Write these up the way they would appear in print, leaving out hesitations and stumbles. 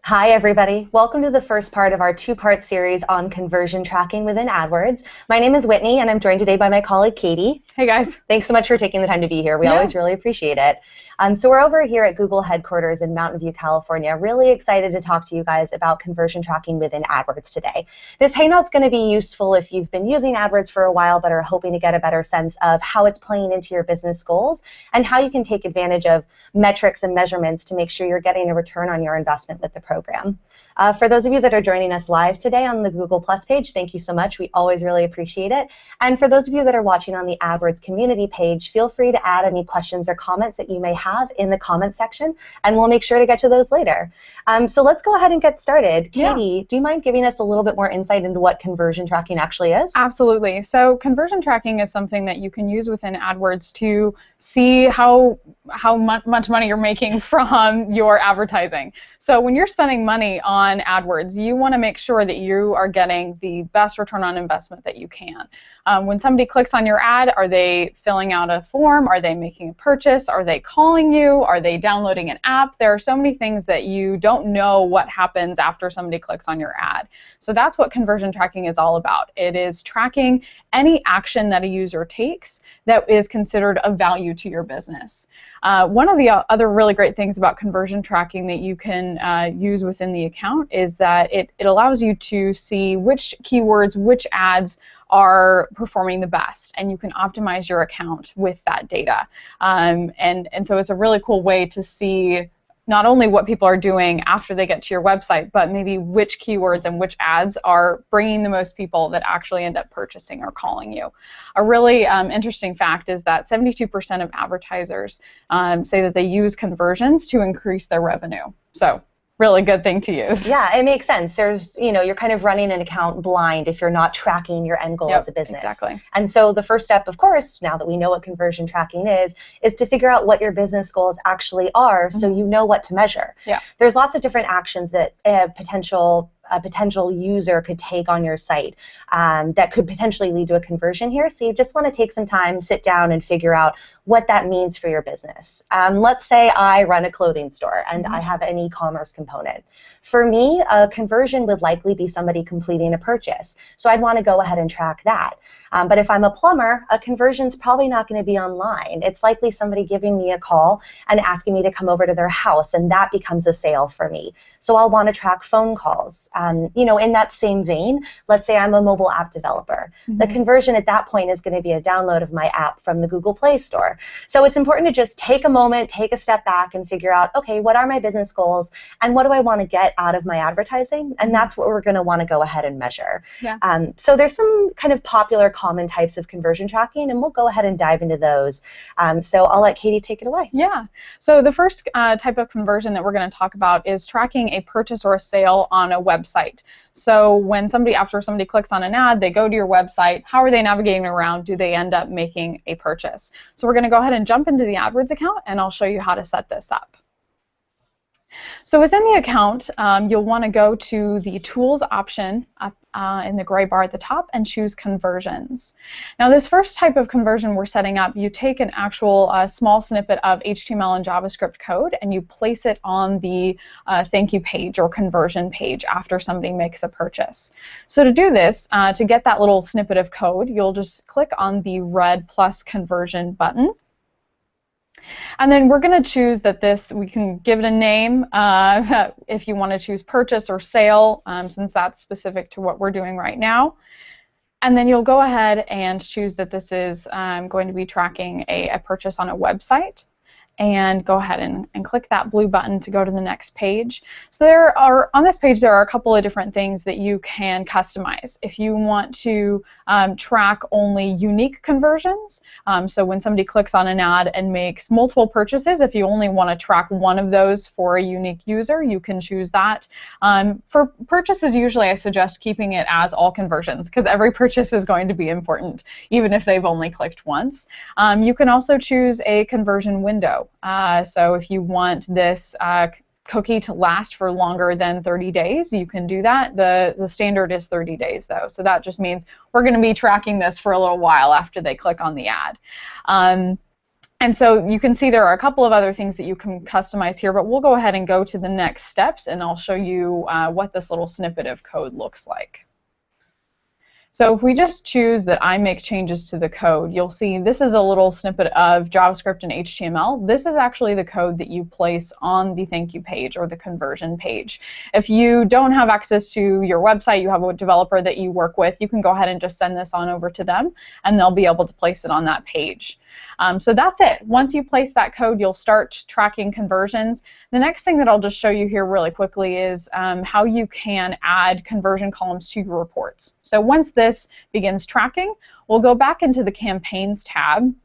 Hi, everybody. Welcome to the first part of our two-part series on conversion tracking within AdWords. My name is Whitney, and I'm joined today by my colleague, Katie. Hey, guys. Thanks so much for taking the time to be here. We always really appreciate it. So we're over here at Google headquarters in Mountain View, California. Really excited to talk to you guys about conversion tracking within AdWords today. This Hangout's going to be useful if you've been using AdWords for a while but are hoping to get a better sense of how it's playing into your business goals and how you can take advantage of metrics and measurements to make sure you're getting a return on your investment with the program. For those of you that are joining us live today on the Google Plus page, thank you so much. We always really appreciate it. And for those of you that are watching on the AdWords community page, feel free to add any questions or comments that you may have in the comment section, and we'll make sure to get to those later. So let's go ahead and get started. Katie, do you mind giving us a little bit more insight into what conversion tracking actually is? Absolutely. So conversion tracking is something that you can use within AdWords to see how much money you're making from your advertising. So when you're spending money on AdWords, you want to make sure that you are getting the best return on investment that you can. When somebody clicks on your ad, are they filling out a form? Are they making a purchase? Are they calling you? Are they downloading an app? There are so many things that you don't know what happens after somebody clicks on your ad. So that's what conversion tracking is all about. It is tracking any action that a user takes that is considered of value to your business. One of the other really great things about conversion tracking that you can use within the account is that it allows you to see which keywords, which ads are performing the best, and you can optimize your account with that data. And so it's a really cool way to see not only what people are doing after they get to your website, but maybe which keywords and which ads are bringing the most people that actually end up purchasing or calling you. A really interesting fact is that 72% of advertisers say that they use conversions to increase their revenue. So really good thing to use. Yeah, it makes sense. There's, you're kind of running an account blind if you're not tracking your end goal as a business. Exactly. And so the first step, of course, now that we know what conversion tracking is to figure out what your business goals actually are so you know what to measure. Yeah. There's lots of different actions that a potential user could take on your site that could potentially lead to a conversion here. So you just want to take some time, sit down, and figure out what that means for your business. Let's say I run a clothing store and I have an e-commerce component. For me, a conversion would likely be somebody completing a purchase. So I'd want to go ahead and track that. But if I'm a plumber, a conversion's probably not going to be online. It's likely somebody giving me a call and asking me to come over to their house, and that becomes a sale for me. So I'll want to track phone calls. In that same vein, let's say I'm a mobile app developer. The conversion at that point is going to be a download of my app from the Google Play Store. So it's important to just take a moment, take a step back, and figure out, okay, what are my business goals, and what do I want to get out of my advertising? And that's what we're going to want to go ahead and measure. Yeah. So there's some kind of popular common types of conversion tracking, and we'll go ahead and dive into those. So I'll let Katie take it away. Yeah. So the first type of conversion that we're going to talk about is tracking a purchase or a sale on a website. So when after somebody clicks on an ad, they go to your website, how are they navigating around? Do they end up making a purchase? So we're going to go ahead and jump into the AdWords account, and I'll show you how to set this up. So within the account, you'll want to go to the Tools option up in the gray bar at the top and choose Conversions. Now this first type of conversion we're setting up, you take an actual small snippet of HTML and JavaScript code and you place it on the thank you page or conversion page after somebody makes a purchase. So to do this, to get that little snippet of code, you'll just click on the red plus conversion button. And then we're going to choose that we can give it a name if you want to choose purchase or sale, since that's specific to what we're doing right now. And then you'll go ahead and choose that this is going to be tracking a purchase on a website. And go ahead and click that blue button to go to the next page. So on this page there are a couple of different things that you can customize. If you want to track only unique conversions, so when somebody clicks on an ad and makes multiple purchases, if you only want to track one of those for a unique user, you can choose that. For purchases, usually I suggest keeping it as all conversions because every purchase is going to be important, even if they've only clicked once. You can also choose a conversion window. So if you want this cookie to last for longer than 30 days, you can do that. The standard is 30 days though, so that just means we're going to be tracking this for a little while after they click on the ad. And so you can see there are a couple of other things that you can customize here, but we'll go ahead and go to the next steps, and I'll show you what this little snippet of code looks like. So if we just choose that I make changes to the code, you'll see this is a little snippet of JavaScript and HTML. This is actually the code that you place on the thank you page or the conversion page. If you don't have access to your website, you have a developer that you work with, you can go ahead and just send this on over to them, and they'll be able to place it on that page. So that's it. Once you place that code, you'll start tracking conversions. The next thing that I'll just show you here really quickly is how you can add conversion columns to your reports. So once this begins tracking, we'll go back into the Campaigns tab.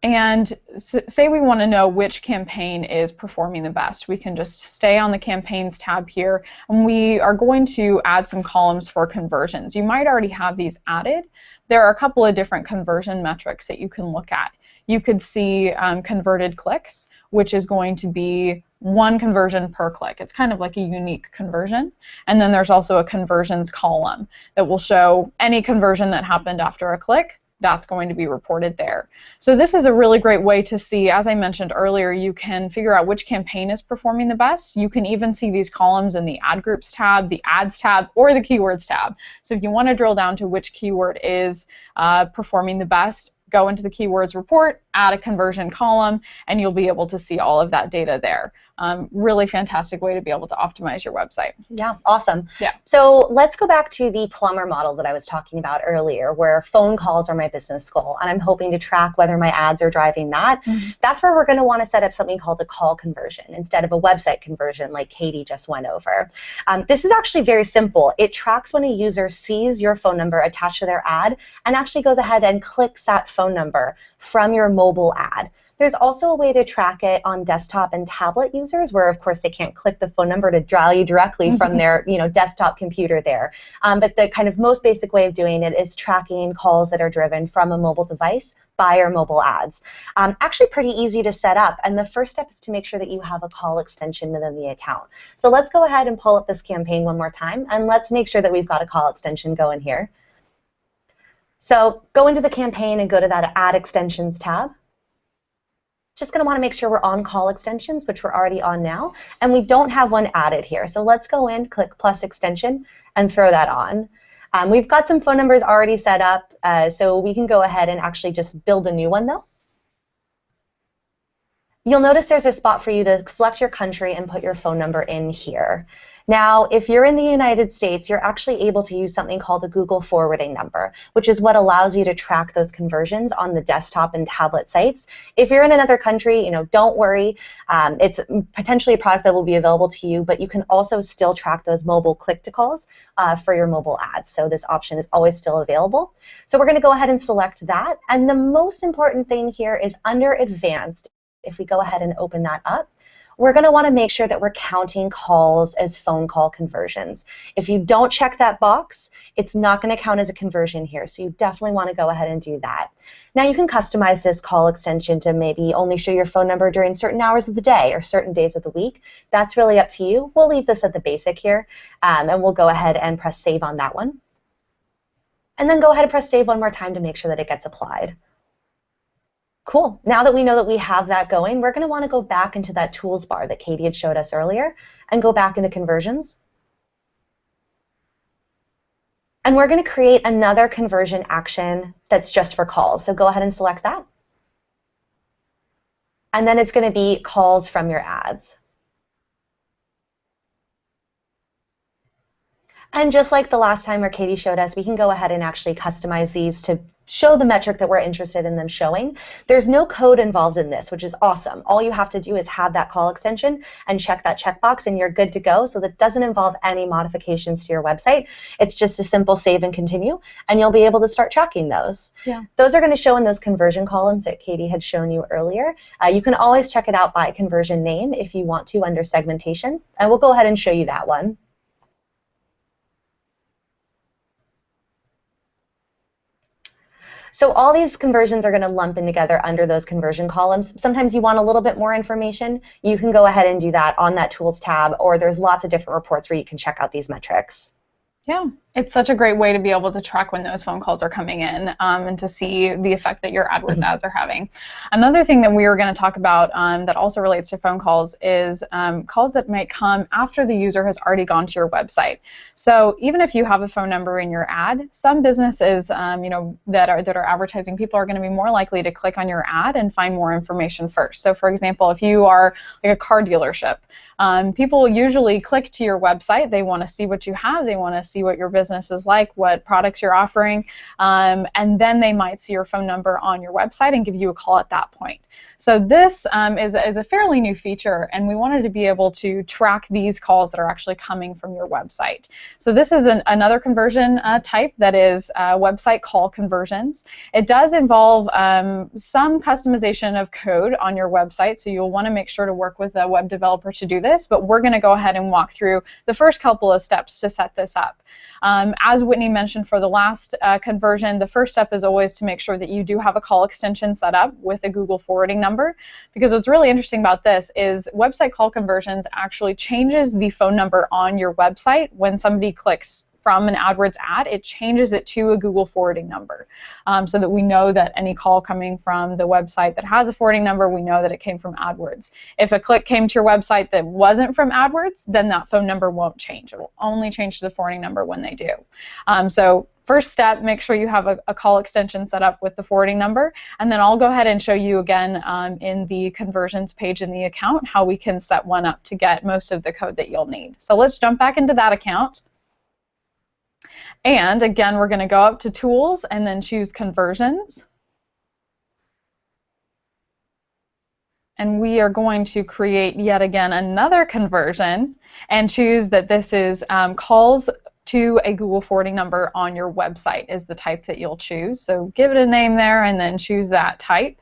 And say we want to know which campaign is performing the best. We can just stay on the Campaigns tab here, and we are going to add some columns for conversions. You might already have these added. There are a couple of different conversion metrics that you can look at. You could see converted clicks, which is going to be 1 conversion per click. It's kind of like a unique conversion. And then there's also a conversions column that will show any conversion that happened after a click. That's going to be reported there. So this is a really great way to see, as I mentioned earlier, you can figure out which campaign is performing the best. You can even see these columns in the Ad Groups tab, the Ads tab, or the Keywords tab. So if you want to drill down to which keyword is performing the best, go into the Keywords report, add a conversion column, and you'll be able to see all of that data there. Really fantastic way to be able to optimize your website. Yeah, awesome. Yeah. So let's go back to the plumber model that I was talking about earlier, where phone calls are my business goal, and I'm hoping to track whether my ads are driving that. Mm-hmm. That's where we're going to want to set up something called a call conversion instead of a website conversion like Katie just went over. This is actually very simple. It tracks when a user sees your phone number attached to their ad and actually goes ahead and clicks that phone number from your mobile ad. There's also a way to track it on desktop and tablet users where, of course, they can't click the phone number to dial you directly from their desktop computer there. But the kind of most basic way of doing it is tracking calls that are driven from a mobile device by your mobile ads. Actually pretty easy to set up, and the first step is to make sure that you have a call extension within the account. So let's go ahead and pull up this campaign one more time, and let's make sure that we've got a call extension going here. So go into the campaign and go to that Add Extensions tab. Just going to want to make sure we're on call extensions, which we're already on now, and we don't have one added here. So let's go in, click plus extension, and throw that on. We've got some phone numbers already set up, so we can go ahead and actually just build a new one though. You'll notice there's a spot for you to select your country and put your phone number in here. Now, if you're in the United States, you're actually able to use something called a Google forwarding number, which is what allows you to track those conversions on the desktop and tablet sites. If you're in another country, don't worry. It's potentially a product that will be available to you, but you can also still track those mobile click-to-calls for your mobile ads. So this option is always still available. So we're going to go ahead and select that. And the most important thing here is under Advanced, if we go ahead and open that up, we're going to want to make sure that we're counting calls as phone call conversions. If you don't check that box, it's not going to count as a conversion here, so you definitely want to go ahead and do that. Now you can customize this call extension to maybe only show your phone number during certain hours of the day or certain days of the week. That's really up to you. We'll leave this at the basic here, and we'll go ahead and press save on that one. And then go ahead and press save one more time to make sure that it gets applied. Cool. Now that we know that we have that going, we're going to want to go back into that tools bar that Katie had showed us earlier and go back into conversions. And we're going to create another conversion action that's just for calls. So go ahead and select that. And then it's going to be calls from your ads. And just like the last time where Katie showed us, we can go ahead and actually customize these to show the metric that we're interested in them showing. There's no code involved in this, which is awesome. All you have to do is have that call extension and check that checkbox, and you're good to go. So that doesn't involve any modifications to your website. It's just a simple save and continue, and you'll be able to start tracking those. Yeah. Those are going to show in those conversion columns that Katie had shown you earlier. You can always check it out by conversion name if you want to under segmentation, and we'll go ahead and show you that one. So all these conversions are going to lump in together under those conversion columns. Sometimes you want a little bit more information. You can go ahead and do that on that Tools tab, or there's lots of different reports where you can check out these metrics. Yeah, It's such a great way to be able to track when those phone calls are coming in, and to see the effect that your AdWords ads are having. Another thing that we were going to talk about that also relates to phone calls is calls that might come after the user has already gone to your website. So even if you have a phone number in your ad, some businesses that are advertising, people are going to be more likely to click on your ad and find more information first. So for example, if you are like a car dealership, people usually click to your website. They want to see what you have. They want to see what your business is like, what products you're offering, and then they might see your phone number on your website and give you a call at that point. So this is a fairly new feature, and we wanted to be able to track these calls that are actually coming from your website. So this is another conversion type that is website call conversions. It does involve some customization of code on your website, so you'll want to make sure to work with a web developer to do this, but we're going to go ahead and walk through the first couple of steps to set this up. As Whitney mentioned for the last conversion, the first step is always to make sure that you do have a call extension set up with a Google forwarding number, because what's really interesting about this is website call conversions actually changes the phone number on your website when somebody clicks from an AdWords ad. It changes it to a Google forwarding number, so that we know that any call coming from the website that has a forwarding number, we know that it came from AdWords. If a click came to your website that wasn't from AdWords, then that phone number won't change. It will only change to the forwarding number when they do. So first step, make sure you have a call extension set up with the forwarding number, and then I'll go ahead and show you again in the conversions page in the account how we can set one up to get most of the code that you'll need. So let's jump back into that account. And again, we're going to go up to Tools and then choose Conversions. And we are going to create yet again another conversion and choose that this is calls to a Google forwarding number on your website is the type that you'll choose. So give it a name there and then choose that type.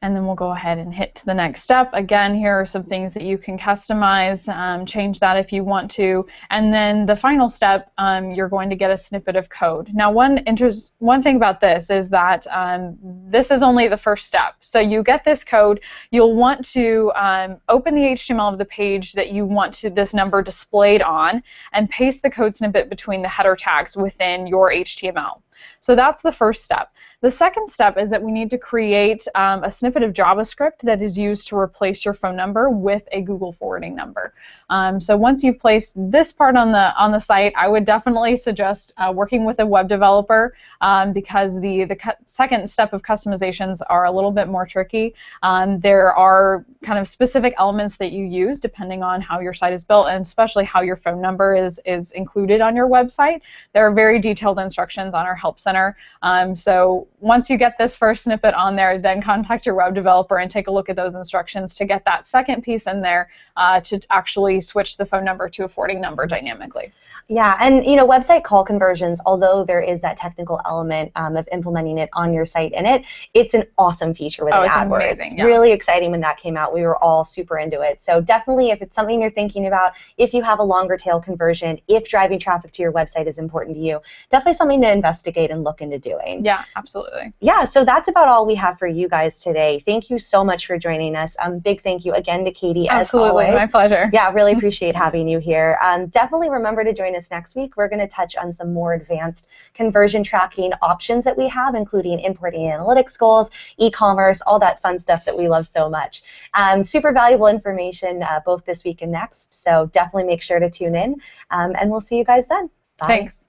And then we'll go ahead and hit to the next step. Again, here are some things that you can customize, change that if you want to. And then the final step, you're going to get a snippet of code. Now, one thing about this is that this is only the first step. So you get this code. You'll want to open the HTML of the page that you want this number displayed on and paste the code snippet between the header tags within your HTML. So that's the first step. The second step is that we need to create a snippet of JavaScript that is used to replace your phone number with a Google forwarding number. So once you've placed this part on the site, I would definitely suggest working with a web developer, because the second step of customizations are a little bit more tricky. There are kind of specific elements that you use depending on how your site is built, and especially how your phone number is included on your website. There are very detailed instructions on our Help Center. So once you get this first snippet on there, then contact your web developer and take a look at those instructions to get that second piece in there to actually switch the phone number to a forwarding number dynamically. Yeah, and website call conversions, although there is that technical element of implementing it on your site in it, it's an awesome feature within AdWords. Amazing, yeah. Really exciting when that came out. We were all super into it. So definitely, if it's something you're thinking about, if you have a longer tail conversion, if driving traffic to your website is important to you, definitely something to investigate and look into doing. Yeah, absolutely. Yeah, so that's about all we have for you guys today. Thank you so much for joining us. Big thank you again to Katie, as always. Absolutely, my pleasure. Yeah, really appreciate having you here. Definitely remember to join us next week. We're going to touch on some more advanced conversion tracking options that we have, including importing analytics goals, e-commerce, all that fun stuff that we love so much. Super valuable information both this week and next, so definitely make sure to tune in, and we'll see you guys then. Bye. Thanks.